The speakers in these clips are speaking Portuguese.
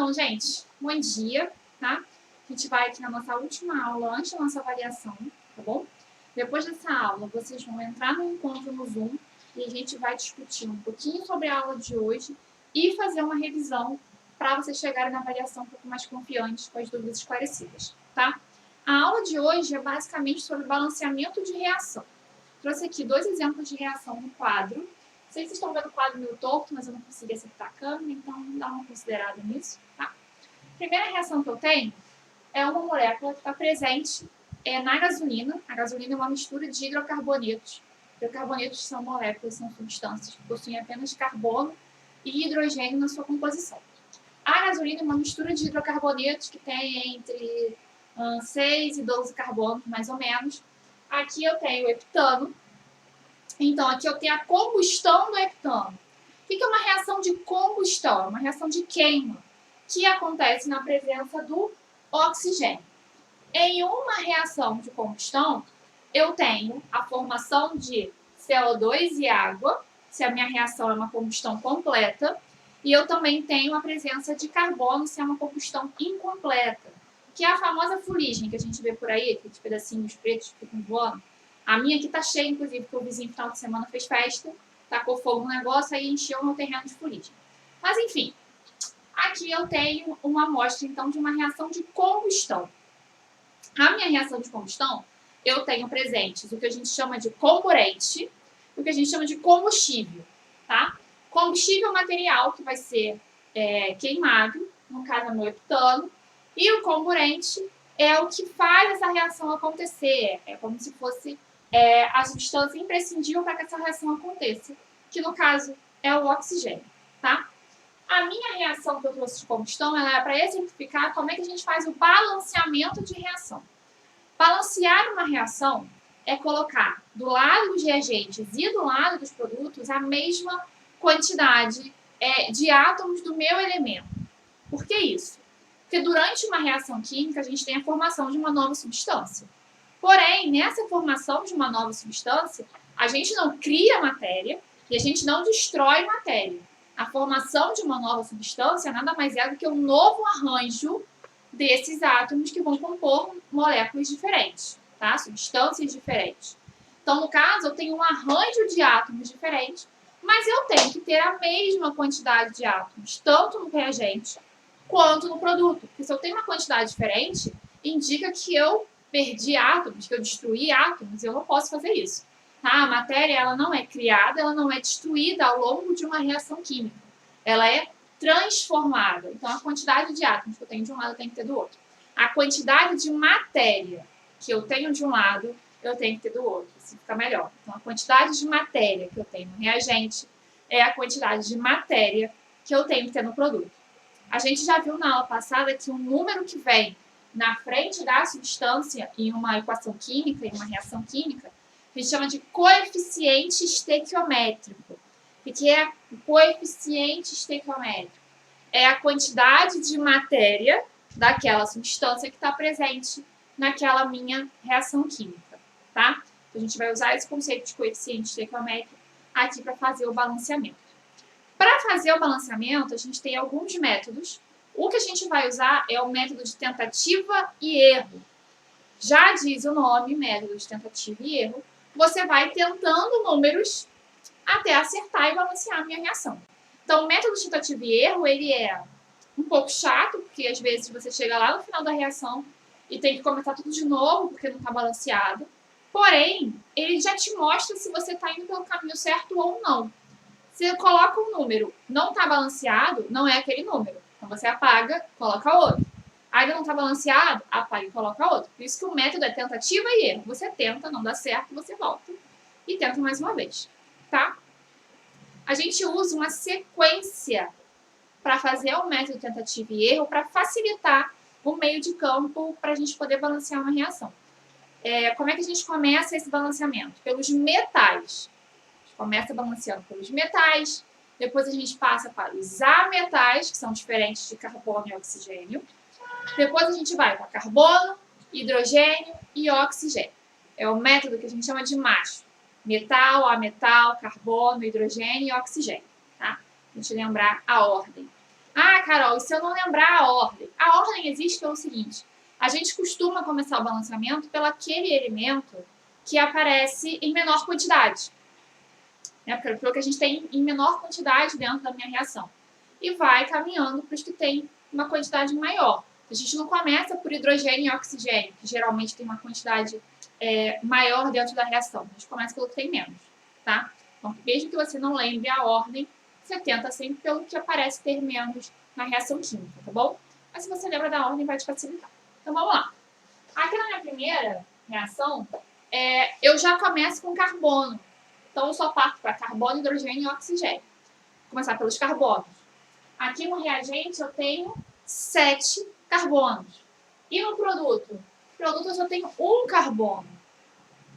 Então, gente, bom dia, tá? A gente vai aqui na nossa última aula antes da nossa avaliação, tá bom? Depois dessa aula, vocês vão entrar no encontro no Zoom e a gente vai discutir um pouquinho sobre a aula de hoje e fazer uma revisão para vocês chegarem na avaliação um pouco mais confiantes, com as dúvidas esclarecidas, tá? A aula de hoje é basicamente sobre balanceamento de reação. Trouxe aqui 2 exemplos de reação no quadro. Não sei se vocês estão vendo o quadro meio torto, mas eu não consegui acertar a câmera, então dá uma considerada nisso, tá? A primeira reação que eu tenho é uma molécula que está presente na gasolina. A gasolina é uma mistura de hidrocarbonetos. Hidrocarbonetos são moléculas, são substâncias que possuem apenas carbono e hidrogênio na sua composição. A gasolina é uma mistura de hidrocarbonetos que tem entre 6 e 12 carbonos, mais ou menos. Aqui eu tenho o heptano. Então, aqui eu tenho a combustão do heptano. O que é uma reação de combustão? É uma reação de queima, que acontece na presença do oxigênio. Em uma reação de combustão, eu tenho a formação de CO2 e água, se a minha reação é uma combustão completa, e eu também tenho a presença de carbono, se é uma combustão incompleta, que é a famosa fuligem que a gente vê por aí, aqueles pedacinhos pretos que ficam voando. A minha aqui tá cheia, inclusive, porque o vizinho no final de semana fez festa, tacou fogo no negócio, aí encheu o meu terreno de fuligem. Mas, enfim, aqui eu tenho uma amostra, então, de uma reação de combustão. A minha reação de combustão, eu tenho presentes o que a gente chama de comburente e o que a gente chama de combustível, tá? Combustível é o material que vai ser queimado, no caso é o meu heptano, e o comburente é o que faz essa reação acontecer. É como se fosse a substância imprescindível para que essa reação aconteça, que no caso é o oxigênio, tá? A minha reação que eu trouxe de combustão, ela é para exemplificar como é que a gente faz o balanceamento de reação. Balancear uma reação é colocar do lado dos reagentes e do lado dos produtos a mesma quantidade de átomos do meu elemento. Por que isso? Porque durante uma reação química a gente tem a formação de uma nova substância. Porém, nessa formação de uma nova substância, a gente não cria matéria e a gente não destrói matéria. A formação de uma nova substância nada mais é do que um novo arranjo desses átomos que vão compor moléculas diferentes, tá? Substâncias diferentes. Então, no caso, eu tenho um arranjo de átomos diferentes, mas eu tenho que ter a mesma quantidade de átomos, tanto no reagente quanto no produto. Porque se eu tenho uma quantidade diferente, indica que eu perdi átomos, que eu destruí átomos, e eu não posso fazer isso. Tá? A matéria ela não é criada, ela não é destruída ao longo de uma reação química. Ela é transformada. Então, a quantidade de átomos que eu tenho de um lado, eu tenho que ter do outro. A quantidade de matéria que eu tenho de um lado, eu tenho que ter do outro. Assim fica melhor. Então, a quantidade de matéria que eu tenho no reagente é a quantidade de matéria que eu tenho que ter no produto. A gente já viu na aula passada que o número que vem na frente da substância em uma equação química, em uma reação química, a gente chama de coeficiente estequiométrico. O que é o coeficiente estequiométrico? É a quantidade de matéria daquela substância que está presente naquela minha reação química, tá? Então, a gente vai usar esse conceito de coeficiente estequiométrico aqui para fazer o balanceamento. Para fazer o balanceamento, a gente tem alguns métodos. O que a gente vai usar é o método de tentativa e erro. Já diz o nome, método de tentativa e erro. Você vai tentando números até acertar e balancear a minha reação. Então, o método de tentativa e erro, ele é um pouco chato, porque às vezes você chega lá no final da reação e tem que começar tudo de novo, porque não está balanceado. Porém, ele já te mostra se você está indo pelo caminho certo ou não. Você coloca um número, não está balanceado, não é aquele número. Então, você apaga, coloca outro. Ainda não está balanceado, apaga e coloca outro. Por isso que o método é tentativa e erro. Você tenta, não dá certo, você volta e tenta mais uma vez, tá? A gente usa uma sequência para fazer o método tentativa e erro para facilitar o meio de campo para a gente poder balancear uma reação. Como é que a gente começa esse balanceamento? Pelos metais. A gente começa balanceando pelos metais, depois a gente passa para os ametais, que são diferentes de carbono e oxigênio. Depois a gente vai para carbono, hidrogênio e oxigênio. É o método que a gente chama de macho. Metal, ametal, carbono, hidrogênio e oxigênio, tá? A gente lembrar a ordem. Ah, Carol, e se eu não lembrar a ordem? A ordem existe pelo seguinte, a gente costuma começar o balanceamento pelo aquele elemento que aparece em menor quantidade, né? Pelo que a gente tem em menor quantidade dentro da minha reação. E vai caminhando para os que tem uma quantidade maior. A gente não começa por hidrogênio e oxigênio, que geralmente tem uma quantidade maior dentro da reação. A gente começa pelo que tem menos, tá? Então, mesmo que você não lembre a ordem, você tenta sempre pelo que aparece ter menos na reação química, tá bom? Mas se você lembra da ordem, vai te facilitar. Então, vamos lá. Aqui na minha primeira reação, eu já começo com carbono. Então, eu só parto para carbono, hidrogênio e oxigênio. Vou começar pelos carbonos. Aqui no reagente eu tenho 7 carbonos. E no produto? No produto eu só tenho 1 carbono.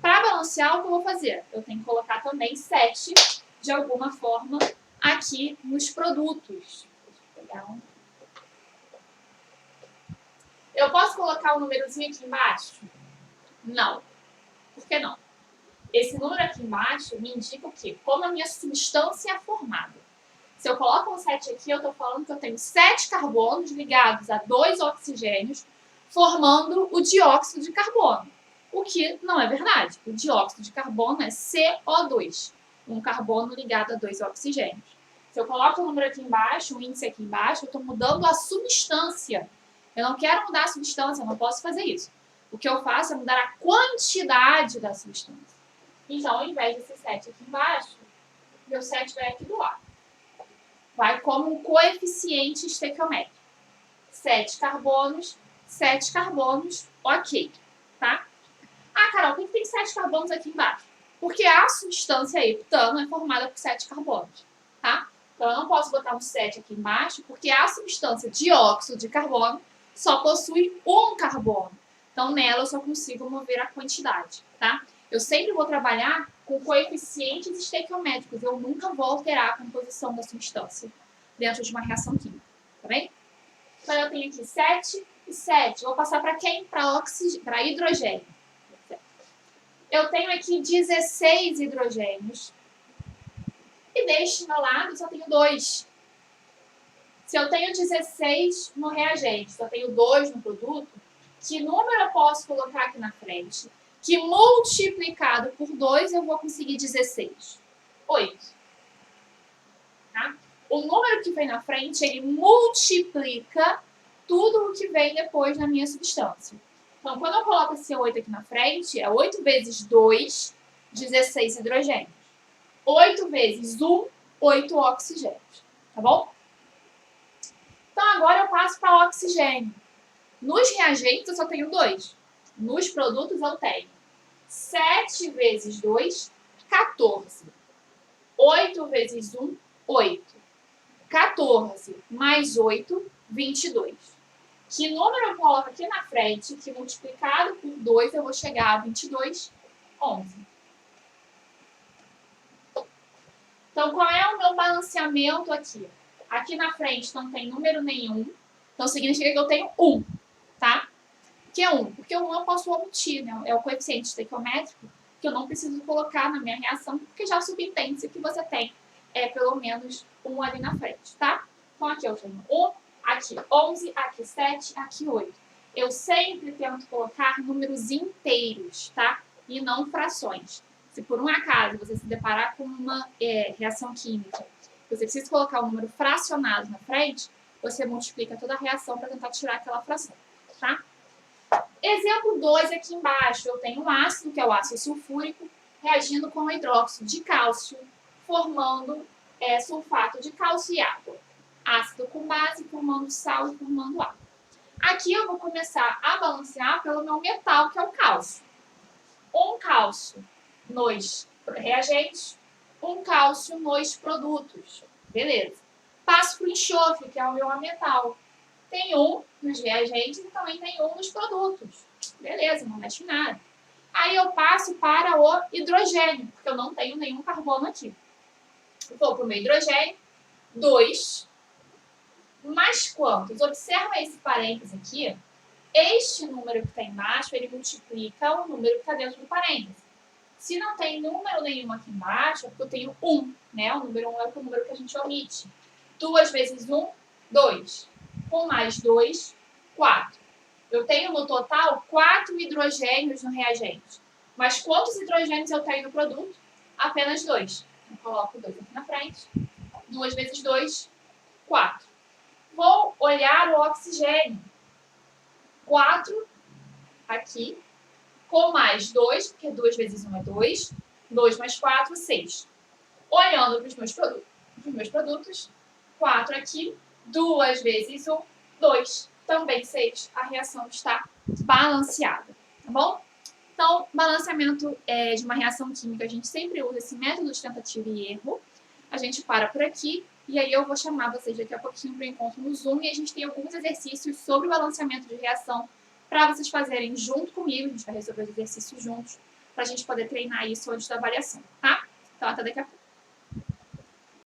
Para balancear, o que eu vou fazer? Eu tenho que colocar também 7, de alguma forma, aqui nos produtos. Deixa eu pegar um. Eu posso colocar um númerozinho aqui embaixo? Não. Por que não? Esse número aqui embaixo me indica o quê? Como a minha substância é formada. Se eu coloco um 7 aqui, eu estou falando que eu tenho 7 carbonos ligados a 2 oxigênios, formando o dióxido de carbono. O que não é verdade. O dióxido de carbono é CO2, um carbono ligado a 2 oxigênios. Se eu coloco o número aqui embaixo, o índice aqui embaixo, eu estou mudando a substância. Eu não quero mudar a substância, eu não posso fazer isso. O que eu faço é mudar a quantidade da substância. Então, ao invés desse 7 aqui embaixo, meu 7 vai aqui do lado. Vai como um coeficiente estequiométrico. 7 carbonos, ok, tá? Ah, Carol, por que tem 7 carbonos aqui embaixo? Porque a substância heptano é formada por 7 carbonos, tá? Então, eu não posso botar um 7 aqui embaixo, porque a substância dióxido de carbono só possui 1 carbono. Então, nela eu só consigo mover a quantidade, tá? Eu sempre vou trabalhar com coeficientes estequiométricos. Eu nunca vou alterar a composição da substância dentro de uma reação química, tá bem? Então, eu tenho aqui 7 e 7. Vou passar para quem? Para hidrogênio. Eu tenho aqui 16 hidrogênios. E deste meu lado, só tenho 2. Se eu tenho 16 no reagente, só tenho 2 no produto, que número eu posso colocar aqui na frente? Que multiplicado por 2 eu vou conseguir 16. 8. Tá? O número que vem na frente, ele multiplica tudo o que vem depois na minha substância. Então, quando eu coloco esse 8 aqui na frente, é 8 vezes 2, 16 hidrogênios. 8 vezes 1, 8 oxigênios. Tá bom? Então, agora eu passo para oxigênio. Nos reagentes, eu só tenho 2. Nos produtos, eu tenho 7 vezes 2, 14. 8 vezes 1, 8. 14 mais 8, 22. Que número eu coloco aqui na frente, que multiplicado por 2 eu vou chegar a 22, 11. Então, qual é o meu balanceamento aqui? Aqui na frente não tem número nenhum, então significa que eu tenho 1, tá? Que é 1? Porque o 1 eu posso omitir, né? É o coeficiente estequiométrico que eu não preciso colocar na minha reação, porque já subentende que você tem pelo menos 1 ali na frente, tá? Então, aqui eu tenho 1, aqui 11, aqui 7, aqui 8. Eu sempre tento colocar números inteiros, tá? E não frações. Se por um acaso você se deparar com uma reação química, você precisa colocar um número fracionado na frente, você multiplica toda a reação para tentar tirar aquela fração, tá? Exemplo 2 aqui embaixo, eu tenho um ácido, que é o ácido sulfúrico, reagindo com o hidróxido de cálcio, formando sulfato de cálcio e água. Ácido com base, formando sal e formando água. Aqui eu vou começar a balancear pelo meu metal, que é o cálcio. Um cálcio nos reagentes, um cálcio nos produtos. Beleza. Passo para o enxofre, que é o meu ametal. Tem um nos reagentes e também tem um nos produtos. Beleza, não mexe em nada. Aí eu passo para o hidrogênio, porque eu não tenho nenhum carbono aqui. Vou para o meu hidrogênio, 2. Mais quantos? Observa esse parênteses aqui. Este número que está embaixo, ele multiplica o número que está dentro do parênteses. Se não tem número nenhum aqui embaixo, é porque eu tenho 1, né? O número 1 é o número que a gente omite. 2 vezes 1, 2. Com mais 2, 4. Eu tenho no total 4 hidrogênios no reagente. Mas quantos hidrogênios eu tenho no produto? Apenas 2. Eu coloco 2 aqui na frente. 2 vezes 2, 4. Vou olhar o oxigênio. 4 aqui, com mais 2, porque 2 vezes 1 é 2. 2 mais 4, 6. Olhando para os meus produtos, 4 aqui, 2 vezes 1, 2. Também 6. A reação está balanceada, tá bom? Então, balanceamento de uma reação química, a gente sempre usa esse método de tentativa e erro. A gente para por aqui e aí eu vou chamar vocês daqui a pouquinho para o encontro no Zoom e a gente tem alguns exercícios sobre o balanceamento de reação para vocês fazerem junto comigo. A gente vai resolver os exercícios juntos para a gente poder treinar isso antes da avaliação, tá? Então, até daqui a pouco.